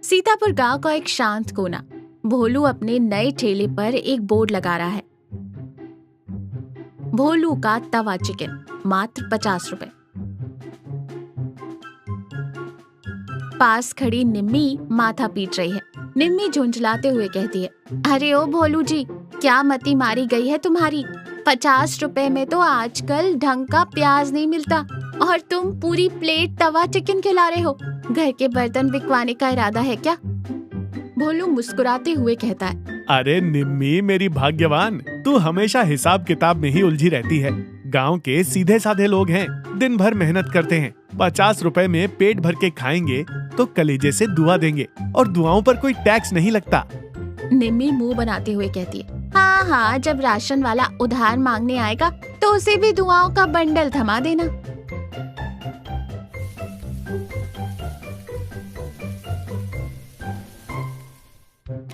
सीतापुर गांव का एक शांत कोना। भोलू अपने नए ठेले पर एक बोर्ड लगा रहा है। भोलू का तवा चिकन, मात्र 50 रुपए। पास खड़ी निम्मी माथा पीट रही है। निम्मी झुंझलाते हुए कहती है, अरे ओ भोलू जी, क्या मती मारी गई है तुम्हारी? 50 रुपए में तो आजकल ढंग का प्याज नहीं मिलता और तुम पूरी प्लेट तवा चिकन खिला रहे हो। घर के बर्तन बिकवाने का इरादा है क्या? भोलू मुस्कुराते हुए कहता है, अरे निम्मी मेरी भाग्यवान, तू हमेशा हिसाब किताब में ही उलझी रहती है। गांव के सीधे साधे लोग हैं, दिन भर मेहनत करते हैं। 50 रुपए में पेट भर के खाएंगे तो कलेजे से दुआ देंगे और दुआओं पर कोई टैक्स नहीं लगता। निम्मी मुंह बनाते हुए कहती है, हाँ हाँ, जब राशन वाला उधार मांगने आएगा तो उसे भी दुआओं का बंडल थमा देना।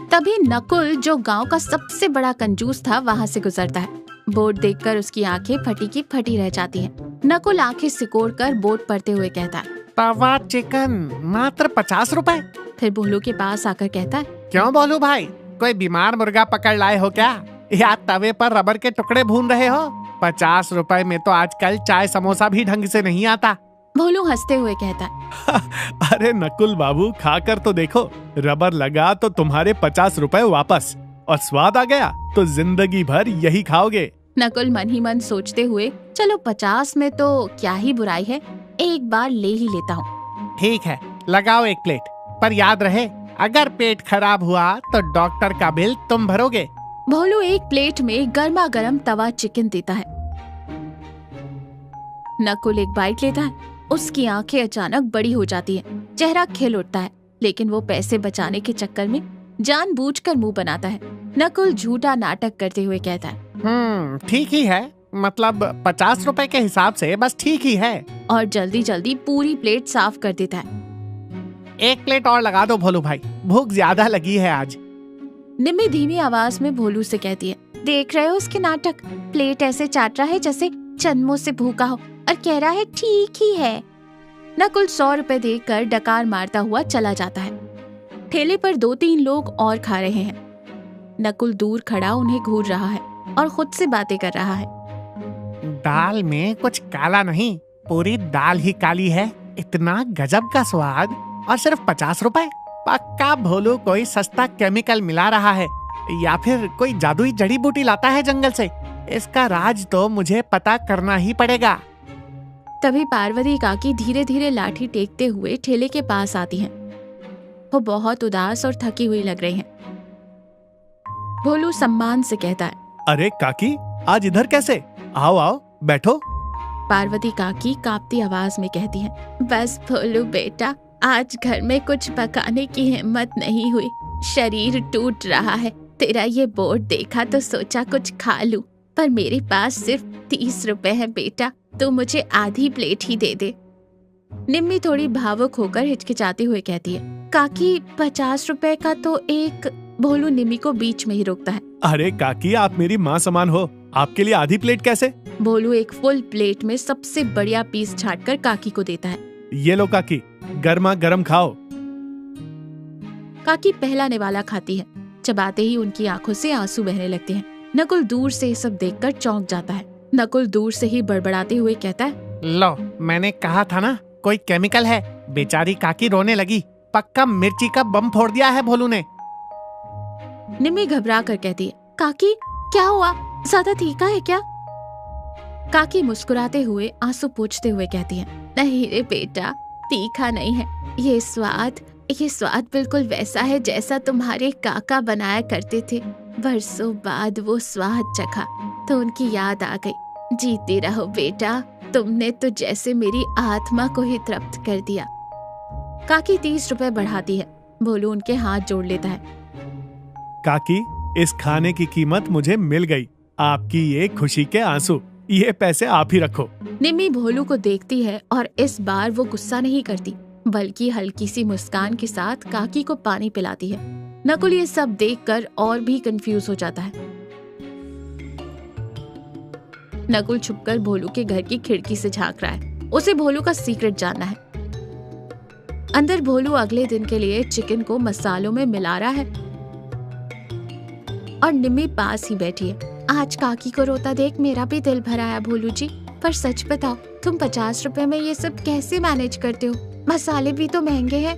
तभी नकुल, जो गांव का सबसे बड़ा कंजूस था, वहां से गुजरता है। बोर्ड देखकर उसकी आंखें फटी की फटी रह जाती हैं। नकुल आंखें सिकोड़कर बोर्ड पढ़ते हुए कहता है, तवा चिकन मात्र 50 रुपए। फिर भोलू के पास आकर कहता है, क्यों भोलू भाई, कोई बीमार मुर्गा पकड़ लाए हो क्या, या तवे पर रबर के टुकड़े भून रहे हो? 50 रुपए में तो आजकल चाय समोसा भी ढंग से नहीं आता। भोलू हंसते हुए कहता है, अरे नकुल बाबू, खाकर तो देखो, रबर लगा तो तुम्हारे 50 रुपए वापस, और स्वाद आ गया तो जिंदगी भर यही खाओगे। नकुल मन ही मन सोचते हुए, चलो 50 में तो क्या ही बुराई है, एक बार ले ही लेता हूँ। ठीक है, लगाओ एक प्लेट, पर याद रहे अगर पेट खराब हुआ तो डॉक्टर का बिल तुम भरोगे। भोलू एक प्लेट में गर्मा गर्म तवा चिकन देता है। नकुल एक बाइट लेता है। उसकी आंखें अचानक बड़ी हो जाती हैं, चेहरा खिल उठता है, लेकिन वो पैसे बचाने के चक्कर में जानबूझकर मुंह बनाता है। नकुल झूठा नाटक करते हुए कहता है, ठीक ही है, मतलब 50 रुपए के हिसाब से बस ठीक ही है। और जल्दी जल्दी पूरी प्लेट साफ कर देता है। एक प्लेट और लगा दो भोलू भाई, भूख ज्यादा लगी है आज। निम्मी धीमी आवाज में भोलू से कहती है, देख रहे हो उसके नाटक, प्लेट ऐसे चाट रहा है जैसे जन्मों से भूखा हो और कह रहा है ठीक ही है। नकुल 100 रुपए देकर डकार मारता हुआ चला जाता है। ठेले पर 2-3 लोग और खा रहे हैं। नकुल दूर खड़ा उन्हें घूर रहा है और खुद से बातें कर रहा है। दाल में कुछ काला नहीं, पूरी दाल ही काली है। इतना गजब का स्वाद और सिर्फ 50 रुपए। पक्का भोलू कोई सस्ता केमिकल मिला रहा है या फिर कोई जादुई जड़ी बूटी लाता है जंगल से। इसका राज तो मुझे पता करना ही पड़ेगा। तभी पार्वती काकी धीरे धीरे लाठी टेकते हुए ठेले के पास आती हैं। वो बहुत उदास और थकी हुई लग रही हैं। भोलू सम्मान से कहता है, अरे काकी, आज इधर कैसे? आओ आओ बैठो। पार्वती काकी कांपती आवाज में कहती हैं, बस भोलू बेटा, आज घर में कुछ पकाने की हिम्मत नहीं हुई, शरीर टूट रहा है। तेरा ये बोर्ड देखा तो सोचा कुछ खा लूं, पर मेरे पास सिर्फ 30 रुपए है बेटा, तो मुझे आधी प्लेट ही दे दे। निम्मी थोड़ी भावुक होकर हिचकिचाते हुए कहती है, काकी 50 रुपए का तो एक। भोलू निम्मी को बीच में ही रोकता है। अरे काकी, आप मेरी माँ समान हो, आपके लिए आधी प्लेट कैसे? भोलू एक फुल प्लेट में सबसे बढ़िया पीस छांटकर काकी को देता है। ये लो काकी, गर्मा गर्म खाओ। काकी पहला निवाला खाती है। चबाते ही उनकी आंखों से आंसू बहने लगते हैं। नकुल दूर से ये सब देखकर चौंक जाता है। नकुल दूर से ही बड़बड़ाते हुए कहता है, लो, मैंने कहा था ना कोई केमिकल है। बेचारी काकी रोने लगी। पक्का मिर्ची का बम फोड़ दिया है भोलू ने। निम्मी घबरा कर कहती है, काकी क्या हुआ, ज्यादा तीखा है क्या? काकी मुस्कुराते हुए आंसू पोंछते हुए कहती है, नहीं रे बेटा, तीखा नहीं है। ये स्वाद बिल्कुल वैसा है जैसा तुम्हारे काका बनाया करते थे। बरसों बाद वो स्वाद चखा तो उनकी याद आ गई। जीते रहो बेटा, तुमने तो जैसे मेरी आत्मा को ही तृप्त कर दिया। काकी 30 रुपए बढ़ाती है। भोलू उनके हाथ जोड़ लेता है। काकी, इस खाने की कीमत मुझे मिल गई। आपकी ये खुशी के आंसू, ये पैसे आप ही रखो। निम्मी भोलू को देखती है और इस बार वो गुस्सा नहीं करती, बल्कि हल्की सी मुस्कान के साथ काकी को पानी पिलाती है। नकुल ये सब देखकर और भी कंफ्यूज हो जाता है। नकुल छुपकर भोलू के घर की खिड़की से झांक रहा है। उसे भोलू का सीक्रेट जानना है। अंदर भोलू अगले दिन के लिए चिकन को मसालों में मिला रहा है और निम्मी पास ही बैठी है। आज काकी को रोता देख मेरा भी दिल भर आया भोलू जी, पर सच बताओ तुम 50 रुपए में ये सब कैसे मैनेज करते हो? मसाले भी तो महंगे हैं।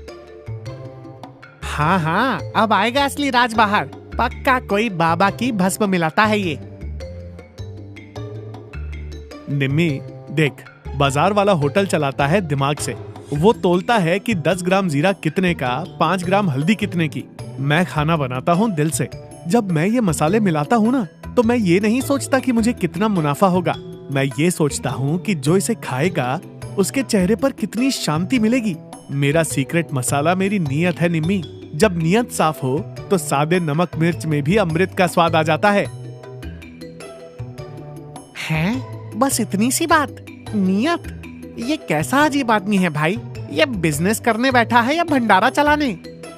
हाँ हाँ, अब आएगा असली राज बाहर। पक्का कोई बाबा की भस्म मिलाता है ये। निम्मी देख, बाजार वाला होटल चलाता है दिमाग से। वो तोलता है कि 10 ग्राम जीरा कितने का, 5 ग्राम हल्दी कितने की। मैं खाना बनाता हूँ दिल से। जब मैं ये मसाले मिलाता हूँ ना, तो मैं ये नहीं सोचता कि मुझे कितना मुनाफा होगा। मैं ये सोचता हूँ कि जो इसे खाएगा उसके चेहरे पर कितनी शांति मिलेगी। मेरा सीक्रेट मसाला मेरी नीयत है निम्मी। जब नीयत साफ हो तो सादे नमक मिर्च में भी अमृत का स्वाद आ जाता है। हैं? बस इतनी सी बात? नियत? ये कैसा अजीब आदमी है भाई? ये बिजनेस करने बैठा है या भंडारा चलाने?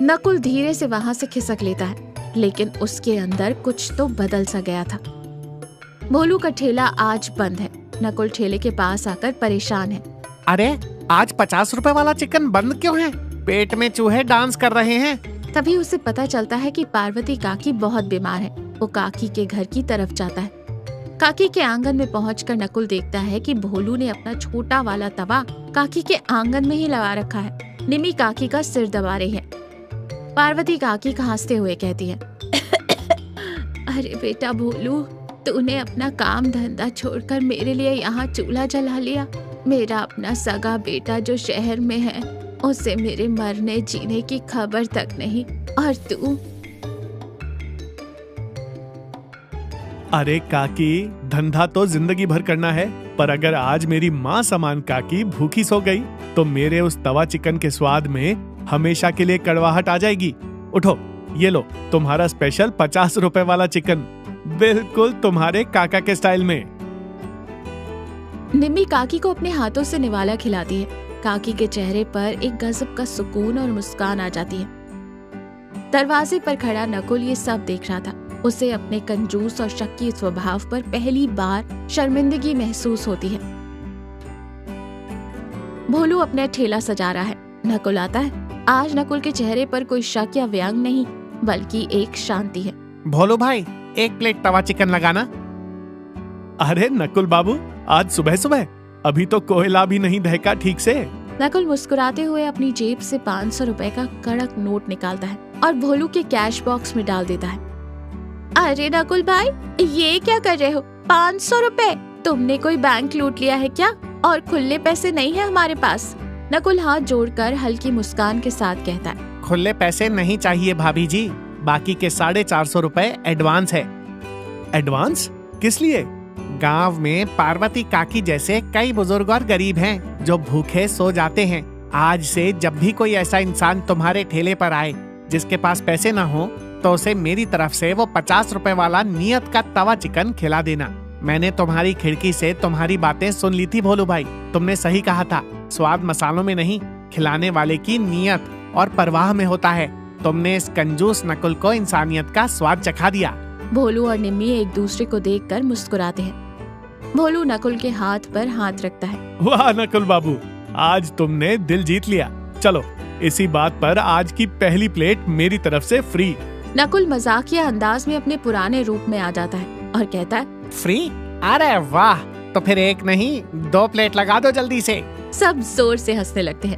नकुल धीरे से वहाँ से खिसक लेता है, लेकिन उसके अंदर कुछ तो बदल सा गया था। भोलू का ठेला आज बंद है। नकुल ठेले के पास आकर परेशान है। अरे आज 50 रुपए वाला चिकन बंद क्यों है? पेट में चूहे डांस कर रहे हैं। तभी उसे पता चलता है कि पार्वती काकी बहुत बीमार है। वो काकी के घर की तरफ जाता है। काकी के आंगन में पहुंचकर नकुल देखता है कि भोलू ने अपना छोटा वाला तवा काकी के आंगन में ही लगा रखा है। निम्मी काकी का सिर दबा रही है। पार्वती काकी हंसते हुए कहती है, अरे बेटा भोलू, तूने अपना काम धंधा छोड़कर मेरे लिए यहाँ चूल्हा जला लिया। मेरा अपना सगा बेटा जो शहर में है, उसे मेरे मरने जीने की खबर तक नहीं, और तू। अरे काकी, धंधा तो जिंदगी भर करना है, पर अगर आज मेरी माँ समान काकी भूखी सो गई तो मेरे उस तवा चिकन के स्वाद में हमेशा के लिए कड़वाहट आ जाएगी। उठो, ये लो तुम्हारा स्पेशल 50 रुपए वाला चिकन, बिल्कुल तुम्हारे काका के स्टाइल में। निम्मी काकी को अपने हाथों से निवाला खिलाती है। काकी के चेहरे पर एक गजब का सुकून और मुस्कान आ जाती है। दरवाजे पर खड़ा नकुल ये सब देख रहा था। उसे अपने कंजूस और शक्की स्वभाव पर पहली बार शर्मिंदगी महसूस होती है। भोलू अपना ठेला सजा रहा है। नकुल आता है। आज नकुल के चेहरे पर कोई शक या व्यंग नहीं, बल्कि एक शांति है। भोलू भाई, 1 प्लेट तवा चिकन लगाना। अरे नकुल बाबू, आज सुबह सुबह? अभी तो कोयला भी नहीं दहका ठीक से। नकुल मुस्कुराते हुए अपनी जेब से 500 रुपए का कड़क नोट निकालता है और भोलू के कैश बॉक्स में डाल देता है। अरे नकुल भाई, ये क्या कर रहे हो? 500 रुपए? तुमने कोई बैंक लूट लिया है क्या? और खुले पैसे नहीं है हमारे पास। नकुल हाथ जोड़कर हल्की मुस्कान के साथ कहता है, खुले पैसे नहीं चाहिए भाभी जी, बाकी के 450 रुपए एडवांस है। एडवांस? किस लिए? गांव में पार्वती काकी जैसे कई बुजुर्ग और गरीब हैं जो भूखे सो जाते हैं। आज से जब भी कोई ऐसा इंसान तुम्हारे ठेले पर आए जिसके पास पैसे ना हो, तो उसे मेरी तरफ से वो 50 रुपए वाला नियत का तवा चिकन खिला देना। मैंने तुम्हारी खिड़की से तुम्हारी बातें सुन ली थी भोलू भाई। तुमने सही कहा था, स्वाद मसालों में नहीं, खिलाने वाले की नियत और परवाह में होता है। तुमने इस कंजूस नकुल को इंसानियत का स्वाद चखा दिया। भोलू और निम्मी एक दूसरे को देखकर मुस्कुराते हैं। भोलू नकुल के हाथ पर हाथ रखता है। वाह नकुल बाबू, आज तुमने दिल जीत लिया। चलो, इसी बात पर आज की पहली प्लेट मेरी तरफ से फ्री। नकुल मजाकिया अंदाज में अपने पुराने रूप में आ जाता है और कहता है, फ्री? अरे वाह, तो फिर 1 नहीं 2 प्लेट लगा दो जल्दी से। सब जोर से हंसने लगते हैं।